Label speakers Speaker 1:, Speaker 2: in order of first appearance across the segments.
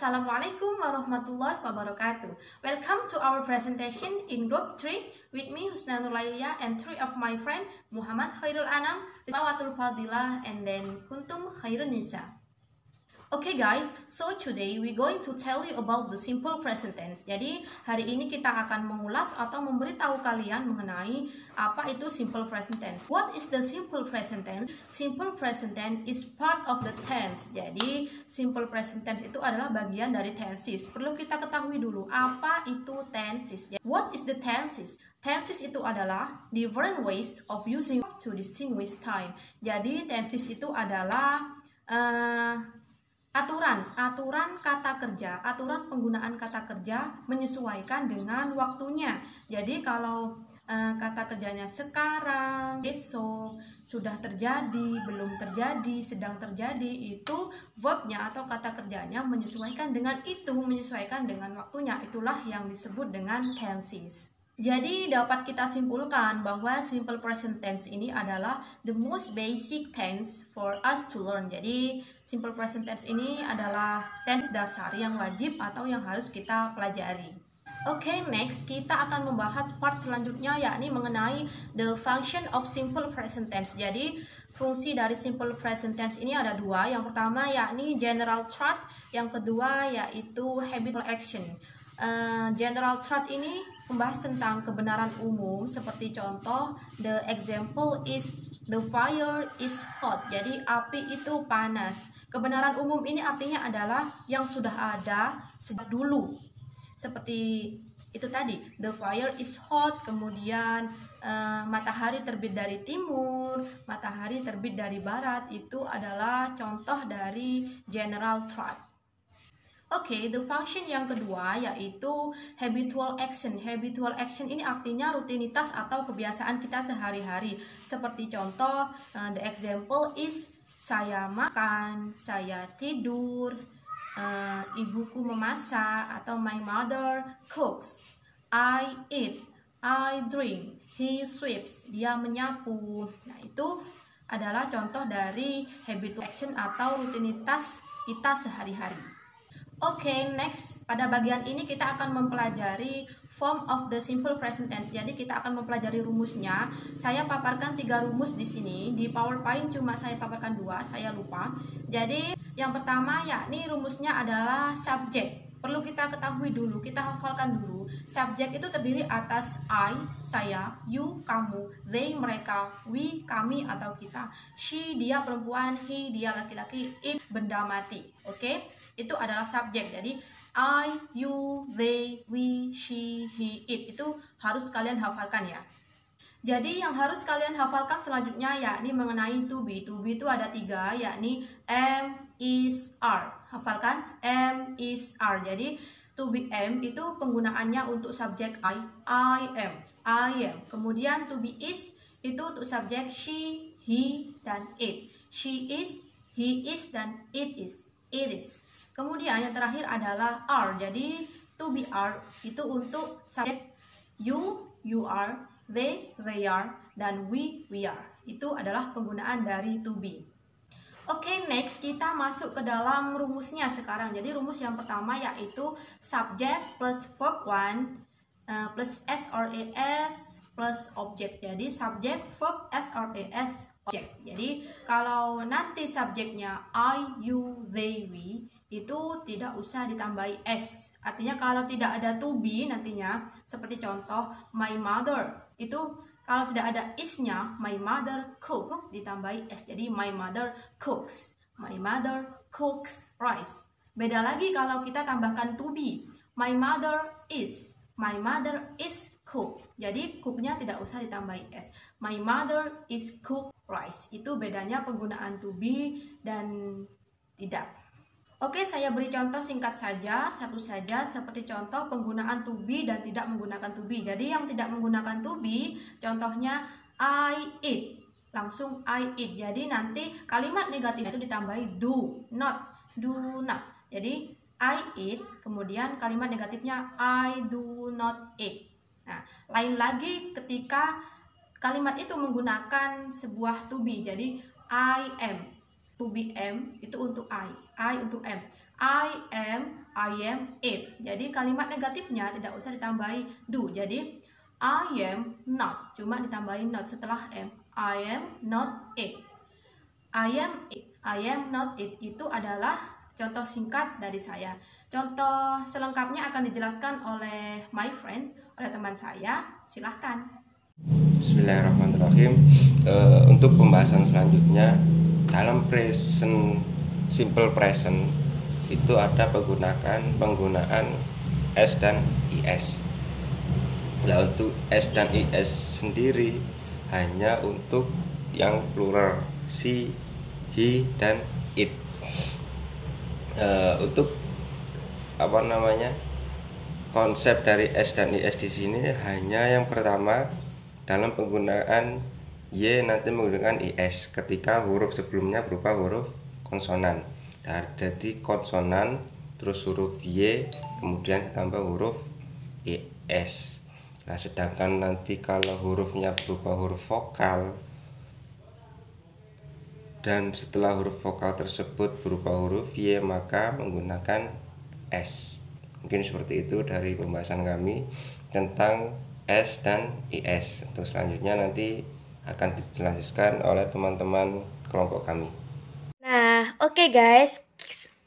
Speaker 1: Assalamualaikum warahmatullahi wabarakatuh. Welcome to our presentation in group 3 with me Husna Nurlailia and 3 of my friend Muhammad Khairul Anam, Tawatul Fadilah, and then Kuntum Khairun Nisa. Okay guys, so today we going to tell you about the simple present tense. Jadi hari ini kita akan mengulas atau memberitahu kalian mengenai apa itu simple present tense. What is the simple present tense? Simple present tense is part of the tense. Jadi simple present tense itu adalah bagian dari tenses. Perlu kita ketahui dulu apa itu tenses. What is the tenses? Tenses itu adalah different ways of using to distinguish time. Jadi tenses itu adalah aturan kata kerja, aturan penggunaan kata kerja menyesuaikan dengan waktunya. Jadi kalau kata kerjanya sekarang, besok, sudah terjadi, belum terjadi, sedang terjadi, itu verbnya atau kata kerjanya menyesuaikan dengan itu, menyesuaikan dengan waktunya. Itulah yang disebut dengan tenses. Jadi dapat kita simpulkan bahwa simple present tense ini adalah the most basic tense for us to learn. Jadi simple present tense ini adalah tense dasar yang wajib atau yang harus kita pelajari. Oke, next kita akan membahas part selanjutnya, yakni mengenai the function of simple present tense. Jadi fungsi dari simple present tense ini ada dua. Yang pertama yakni general truth, yang kedua yaitu habitual action. General truth ini membahas tentang kebenaran umum, seperti contoh the example is the fire is hot. Jadi api itu panas. Kebenaran umum ini artinya adalah yang sudah ada sejak dulu. Seperti itu tadi, the fire is hot, kemudian matahari terbit dari timur, matahari terbit dari barat, itu adalah contoh dari general truth. Oke, the function yang kedua yaitu habitual action. Habitual action ini artinya rutinitas atau kebiasaan kita sehari-hari. Seperti contoh, the example is saya makan, saya tidur, ibuku memasak, atau my mother cooks, I eat, I drink, he sweeps, dia menyapu. Nah, itu adalah contoh dari habitual action atau rutinitas kita sehari-hari. Oke, next, pada bagian ini kita akan mempelajari form of the simple present tense. Jadi kita akan mempelajari rumusnya. Saya paparkan 3 rumus di sini. Di PowerPoint cuma saya paparkan 2, saya lupa. Jadi yang pertama yakni rumusnya adalah subject. Perlu kita ketahui dulu, kita hafalkan dulu. Subject itu terdiri atas I, saya, you, kamu, they, mereka, we, kami atau kita, she, dia perempuan, he, dia laki-laki, it, benda mati. Oke? Itu adalah subject. Jadi I, you, they, we, she, he, it itu harus kalian hafalkan ya. Jadi yang harus kalian hafalkan selanjutnya yakni mengenai to be. To be itu ada 3, yakni am, is, are. Hafalkan am, is, are. Jadi to be am itu penggunaannya untuk subjek I am, I am. Kemudian to be is itu untuk subjek she, he, dan it. She is, he is, dan it is, it is. Kemudian yang terakhir adalah are. Jadi to be are itu untuk subjek you, you are, they are, dan we are. Itu adalah penggunaan dari to be. Oke, next kita masuk ke dalam rumusnya sekarang. Jadi rumus yang pertama yaitu subject plus verb 1 plus s or as plus object. Jadi subject, verb, s or as, object. Jadi kalau nanti subjeknya I, you, they, we itu tidak usah ditambahi s. Artinya kalau tidak ada to be nantinya, seperti contoh my mother, itu kalau tidak ada is-nya, my mother cooks, ditambahi s. Jadi my mother cooks, my mother cooks rice. Beda lagi kalau kita tambahkan to be, my mother is cook. Jadi cooknya tidak usah ditambahi s. My mother is cook rice. Itu bedanya penggunaan to be dan tidak. Oke, saya beri contoh singkat saja, satu saja, seperti contoh penggunaan to be dan tidak menggunakan to be. Jadi yang tidak menggunakan to be, contohnya I eat, langsung I eat. Jadi nanti kalimat negatifnya itu ditambahi do not. Jadi I eat, kemudian kalimat negatifnya I do not eat. Nah, lain lagi ketika kalimat itu menggunakan sebuah to be. Jadi I am. To be am itu untuk I untuk am. I am, I am it. Jadi kalimat negatifnya tidak usah ditambahi do. Jadi I am not, cuma ditambahin not setelah am. I am not it. I am it. I am not it itu adalah contoh singkat dari saya. Contoh selengkapnya akan dijelaskan oleh my friend, oleh teman saya. Silahkan.
Speaker 2: Bismillahirrahmanirrahim. Untuk pembahasan selanjutnya, dalam simple present itu ada penggunaan s dan is. Nah, untuk s dan is sendiri hanya untuk yang plural, she, he, dan it. Untuk konsep dari s dan is di sini hanya yang pertama, dalam penggunaan y nanti menggunakan is ketika huruf sebelumnya berupa huruf konsonan. Jadi konsonan terus huruf y kemudian ditambah huruf is. Nah, sedangkan nanti kalau hurufnya berupa huruf vokal dan setelah huruf vokal tersebut berupa huruf y maka menggunakan s. Mungkin seperti itu dari pembahasan kami tentang s dan is. Untuk selanjutnya nanti akan dilanjutkan oleh teman-teman kelompok kami.
Speaker 3: Nah, oke guys,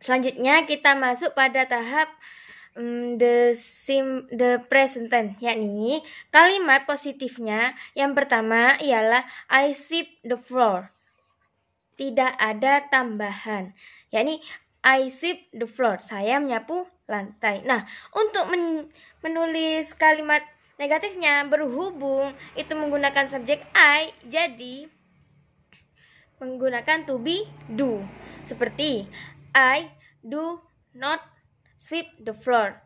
Speaker 3: selanjutnya kita masuk pada tahap the present tense, yakni kalimat positifnya yang pertama ialah I sweep the floor. Tidak ada tambahan, yakni I sweep the floor, saya menyapu lantai. Nah, untuk menulis kalimat negatifnya berhubung itu menggunakan subjek I, jadi menggunakan to be do. Seperti I do not sweep the floor.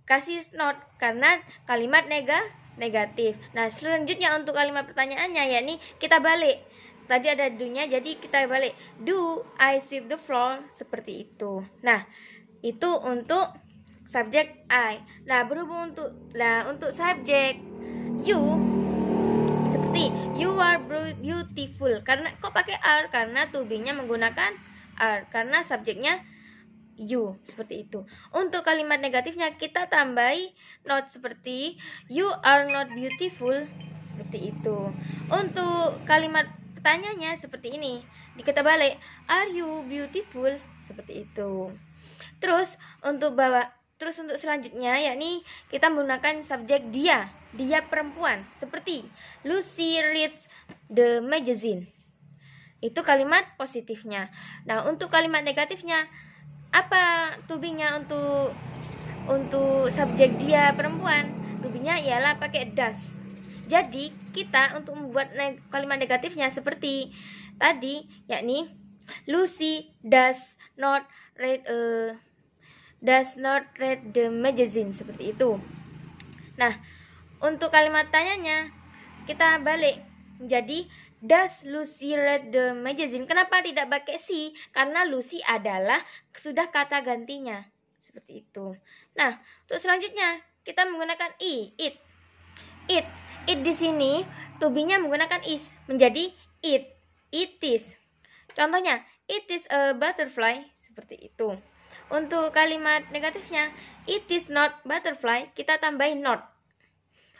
Speaker 3: Kasih not karena kalimat negatif. Nah, selanjutnya untuk kalimat pertanyaannya yakni kita balik. Tadi ada do-nya, jadi kita balik. Do I sweep the floor? Seperti itu. Nah, itu untuk subjek I. Nah, berhubung untuk subjek you, seperti you are beautiful. Karena kok pakai are? Karena to be-nya menggunakan are. Karena subjeknya you, seperti itu. Untuk kalimat negatifnya kita tambahi not, seperti you are not beautiful, seperti itu. Untuk kalimat pertanyaannya seperti ini, kita balik, are you beautiful, seperti itu. Terus untuk selanjutnya yakni kita menggunakan subjek dia perempuan, seperti Lucy reads the magazine. Itu kalimat positifnya. Nah, untuk kalimat negatifnya apa to be-nya untuk subjek dia perempuan? To be-nya ialah pakai does. Jadi kita untuk membuat kalimat negatifnya seperti tadi, yakni Lucy does not read the magazine, seperti itu. Nah, untuk kalimat tanyanya kita balik menjadi does Lucy read the magazine? Kenapa tidak pakai she? Karena Lucy adalah sudah kata gantinya, seperti itu. Nah, untuk selanjutnya kita menggunakan it. It di sini to be-nya menggunakan is menjadi it is. Contohnya it is a butterfly, seperti itu. Untuk kalimat negatifnya it is not butterfly, kita tambahin not.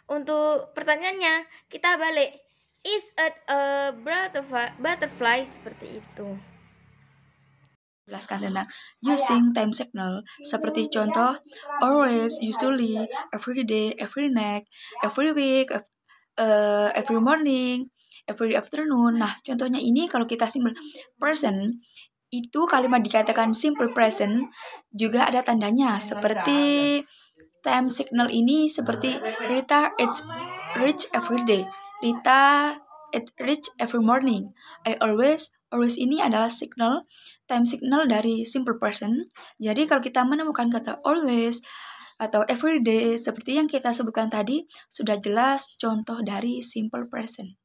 Speaker 3: Untuk pertanyaannya kita balik, is it a butterfly, seperti itu.
Speaker 4: Jelaskan tentang using time signal seperti contoh always, usually, every day, every night, every week, every morning, every afternoon. Nah, contohnya ini kalau kita simple present itu kalimat dikatakan simple present juga ada tandanya seperti time signal ini, seperti Rita eats rich every day, Rita eats rich every morning. I always ini adalah time signal dari simple present. Jadi kalau kita menemukan kata always atau every day seperti yang kita sebutkan tadi, sudah jelas contoh dari simple present.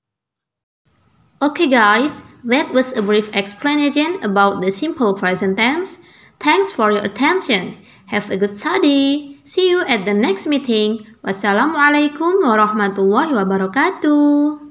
Speaker 5: Okay guys, that was a brief explanation about the simple present tense. Thanks for your attention. Have a good study. See you at the next meeting. Wassalamualaikum warahmatullahi wabarakatuh.